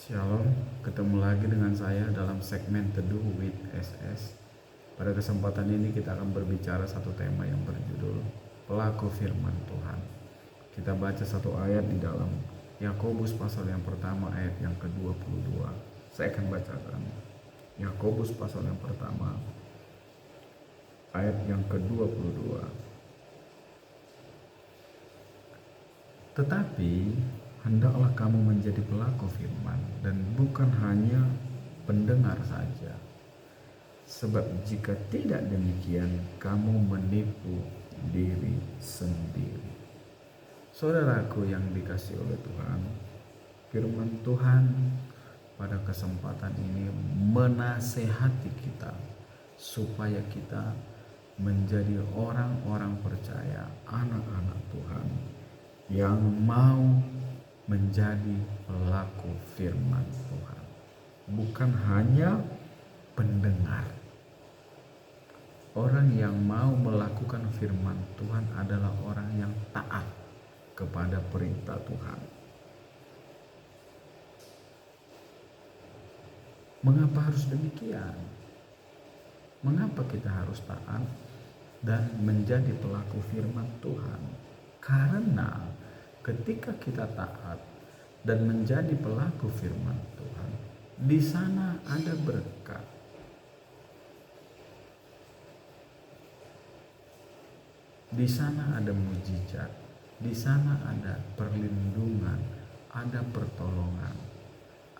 Shalom, ketemu lagi dengan saya dalam segmen Teduh with SS. Pada kesempatan ini kita akan berbicara satu tema yang berjudul Pelaku Firman Tuhan. Kita baca satu ayat di dalam Yakobus pasal yang pertama ayat yang ke-22. Saya akan bacakan Yakobus pasal yang pertama ayat yang ke-22. Tetapi hendaklah kamu menjadi pelaku firman dan bukan hanya pendengar saja. Sebab jika tidak demikian, kamu menipu diri sendiri. Saudaraku yang dikasihi oleh Tuhan, firman Tuhan pada kesempatan ini menasehati kita supaya kita menjadi orang-orang percaya, anak-anak Tuhan yang mau menjadi pelaku firman Tuhan, bukan hanya pendengar. Orang yang mau melakukan firman Tuhan adalah orang yang taat kepada perintah Tuhan. Mengapa harus demikian? Mengapa kita harus taat dan menjadi pelaku firman Tuhan? Karena ketika kita taat dan menjadi pelaku firman Tuhan, di sana ada berkat. Di sana ada mujizat, di sana ada perlindungan, ada pertolongan,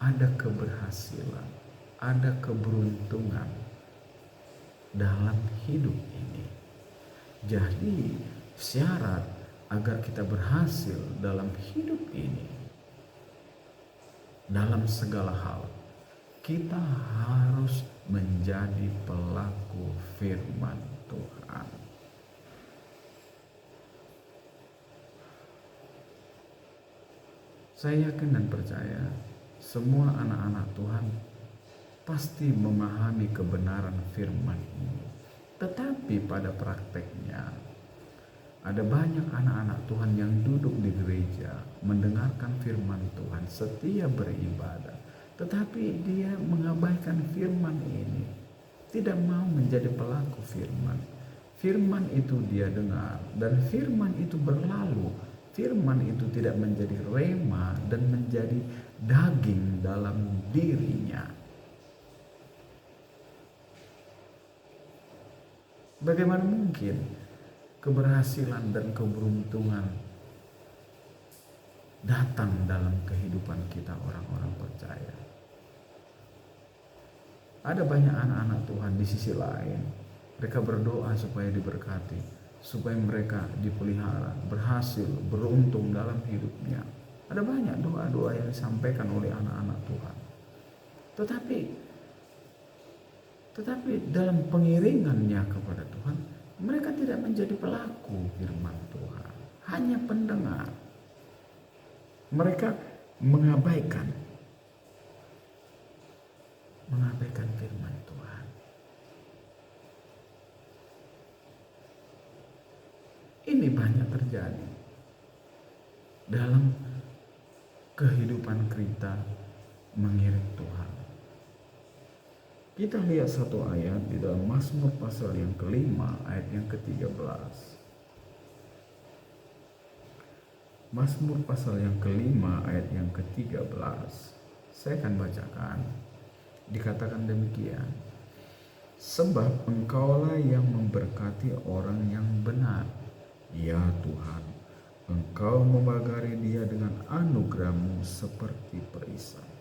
ada keberhasilan, ada keberuntungan dalam hidup ini. Jadi syarat agar kita berhasil dalam hidup ini, dalam segala hal, kita harus menjadi pelaku firman Tuhan. Saya yakin dan percaya semua anak-anak Tuhan pasti memahami kebenaran firman ini. Tetapi pada prakteknya ada banyak anak-anak Tuhan yang duduk di gereja mendengarkan firman Tuhan, setia beribadah, tetapi dia mengabaikan firman ini, tidak mau menjadi pelaku firman. Firman itu dia dengar dan firman itu berlalu. Firman itu tidak menjadi rema dan menjadi daging dalam dirinya. Bagaimana mungkin keberhasilan dan keberuntungan datang dalam kehidupan kita orang-orang percaya? Ada banyak anak-anak Tuhan di sisi lain, mereka berdoa supaya diberkati, supaya mereka dipelihara, berhasil, beruntung dalam hidupnya. Ada banyak doa-doa yang disampaikan oleh anak-anak Tuhan. Tetapi dalam pengiringannya kepada Tuhan, mereka tidak menjadi pelaku firman Tuhan, hanya pendengar. Mereka mengabaikan firman Tuhan. Ini banyak terjadi dalam kehidupan kita mengiring Tuhan. Kita lihat satu ayat di dalam Mazmur pasal yang kelima ayat yang ke-13. Mazmur pasal yang kelima ayat yang ke-13. Saya akan bacakan. Dikatakan demikian. Sebab Engkaulah yang memberkati orang yang benar, ya Tuhan, Engkau membagari dia dengan anugerah-Mu seperti perisai.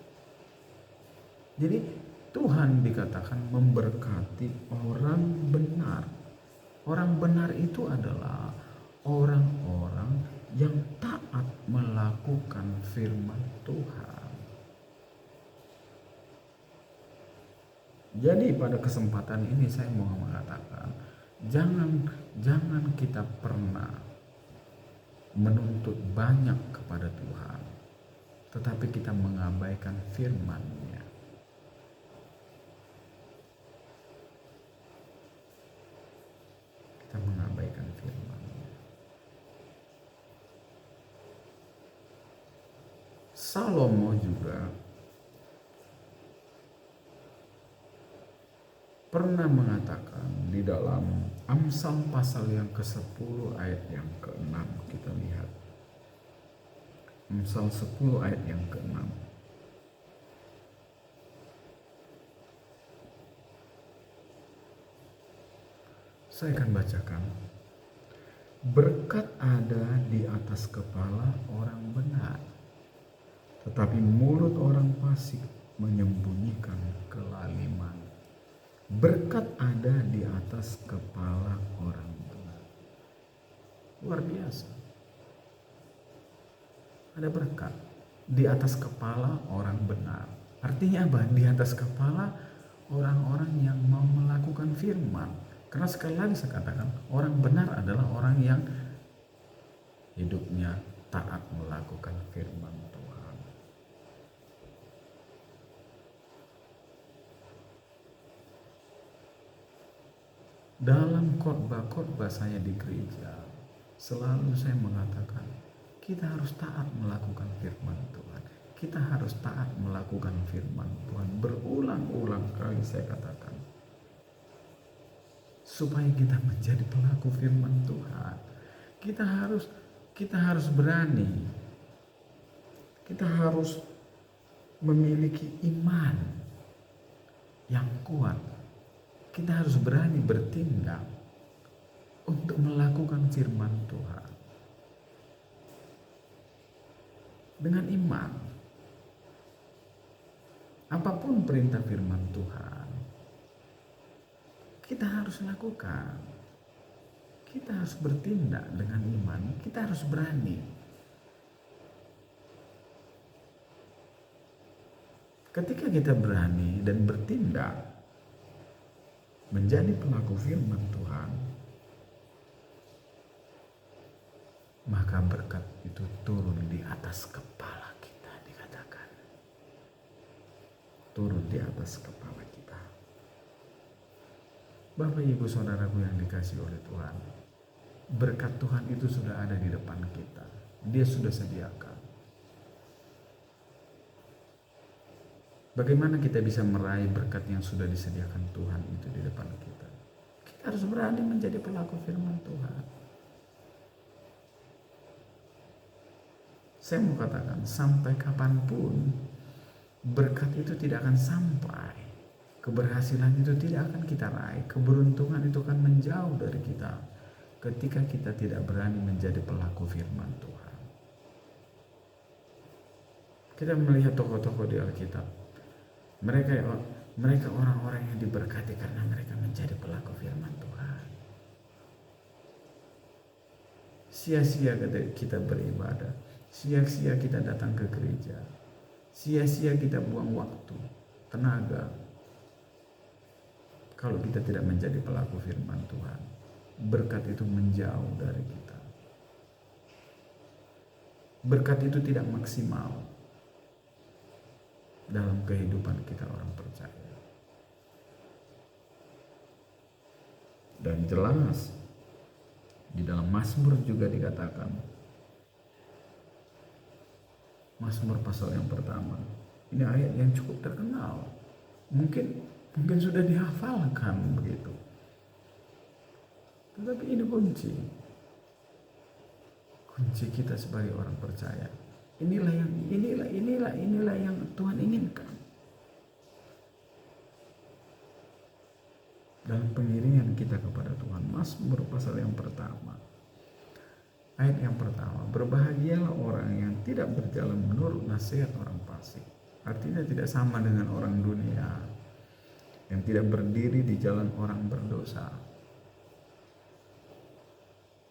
Jadi Tuhan dikatakan memberkati orang benar. Orang benar itu adalah orang-orang yang taat melakukan firman Tuhan. Jadi pada kesempatan ini saya mau mengatakan, jangan kita pernah menuntut banyak kepada Tuhan, tetapi kita mengabaikan firman-Nya. Kita mengabaikan firman-Nya. Salomo juga pernah mengatakan di dalam Amsal pasal yang ke-10 ayat yang ke-6. Kita lihat Amsal 10 ayat yang ke-6. Saya akan bacakan. Berkat ada di atas kepala orang benar, tetapi mulut orang fasik menyembunyikan kelaliman. Berkat ada di atas kepala orang benar. Luar biasa. Ada berkat di atas kepala orang benar. Artinya apa? Di atas kepala orang-orang yang mau melakukan firman. Karena sekali lagi saya katakan, orang benar adalah orang yang hidupnya taat melakukan firman Tuhan. Dalam khotbah-khotbah saya di gereja, selalu saya mengatakan, kita harus taat melakukan firman Tuhan. Kita harus taat melakukan firman Tuhan. Berulang-ulang kali saya katakan, supaya kita menjadi pelaku firman Tuhan, kita harus berani. Kita harus memiliki iman yang kuat. Kita harus berani bertindak untuk melakukan firman Tuhan dengan iman. Apapun perintah firman Tuhan, kita harus lakukan. Kita harus bertindak dengan iman. Kita harus berani. Ketika kita berani dan bertindak menjadi pelaku firman Tuhan, maka berkat itu turun di atas kepala kita, dikatakan. Turun di atas kepala kita. Bapak Ibu Saudaraku yang dikasihi oleh Tuhan, berkat Tuhan itu sudah ada di depan kita. Dia sudah sediakan. Bagaimana kita bisa meraih berkat yang sudah disediakan Tuhan itu di depan kita? Kita harus berani menjadi pelaku firman Tuhan. Saya mau katakan, sampai kapanpun berkat itu tidak akan sampai. Keberhasilan itu tidak akan kita raih. Keberuntungan itu akan menjauh dari kita ketika kita tidak berani menjadi pelaku firman Tuhan. Kita melihat tokoh-tokoh di Alkitab. Mereka orang-orang yang diberkati karena mereka menjadi pelaku firman Tuhan. Sia-sia kita beribadah, sia-sia kita datang ke gereja, sia-sia kita buang waktu, tenaga, kalau kita tidak menjadi pelaku firman Tuhan. Berkat itu menjauh dari kita. Berkat itu tidak maksimal dalam kehidupan kita orang percaya. Dan jelas di dalam Mazmur juga dikatakan, Mazmur pasal yang pertama, ini ayat yang cukup terkenal, mungkin sudah dihafalkan begitu, tetapi ini kunci kita sebagai orang percaya. Inilah yang Tuhan inginkan. Dalam pengiringan kita kepada Tuhan, Mazmur pasal yang pertama, ayat yang pertama, berbahagialah orang yang tidak berjalan menurut nasihat orang fasik. Artinya tidak sama dengan orang dunia, yang tidak berdiri di jalan orang berdosa,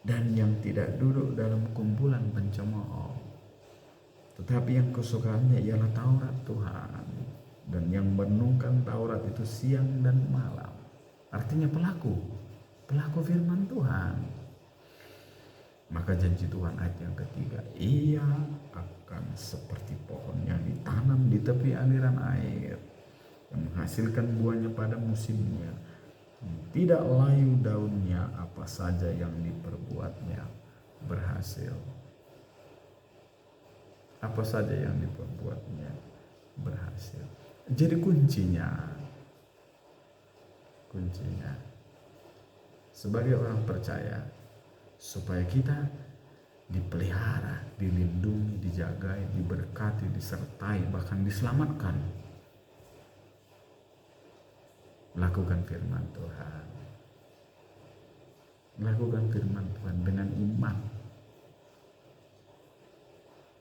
dan yang tidak duduk dalam kumpulan pencemooh. Tetapi yang kesukaannya ialah Taurat Tuhan, dan yang merenungkan Taurat itu siang dan malam. Artinya pelaku firman Tuhan. Maka janji Tuhan ayat yang ketiga, ia akan seperti pohon yang ditanam di tepi aliran air, yang menghasilkan buahnya pada musimnya. Tidak layu daunnya, apa saja yang diperbuatnya berhasil. Apa saja yang diperbuatnya berhasil. Jadi kuncinya sebagai orang percaya, supaya kita dipelihara, dilindungi, dijagai, diberkati, disertai, bahkan diselamatkan. Lakukan firman Tuhan. Lakukan firman Tuhan dengan iman.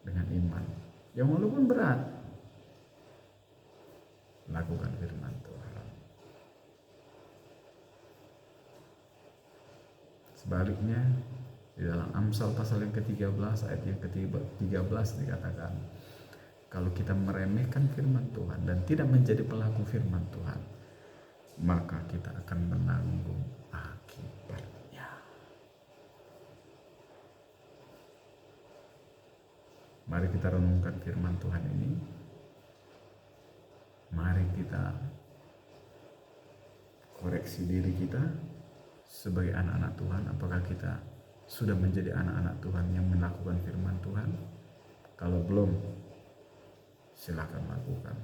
Dengan iman. Yang walaupun berat, lakukan firman Tuhan. Sebaliknya, di dalam Amsal pasal yang ke-13 ayat yang ke-13 dikatakan, kalau kita meremehkan firman Tuhan dan tidak menjadi pelaku firman Tuhan, maka kita akan menanggung akibatnya. Mari kita renungkan firman Tuhan ini. Mari kita koreksi diri kita sebagai anak-anak Tuhan. Apakah kita sudah menjadi anak-anak Tuhan yang melakukan firman Tuhan? Kalau belum, silakan lakukan.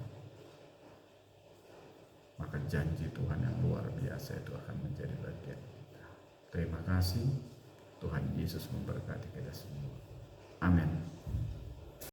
Maka janji Tuhan yang luar biasa itu akan menjadi bagian kita. Terima kasih. Tuhan Yesus memberkati kita semua. Amin.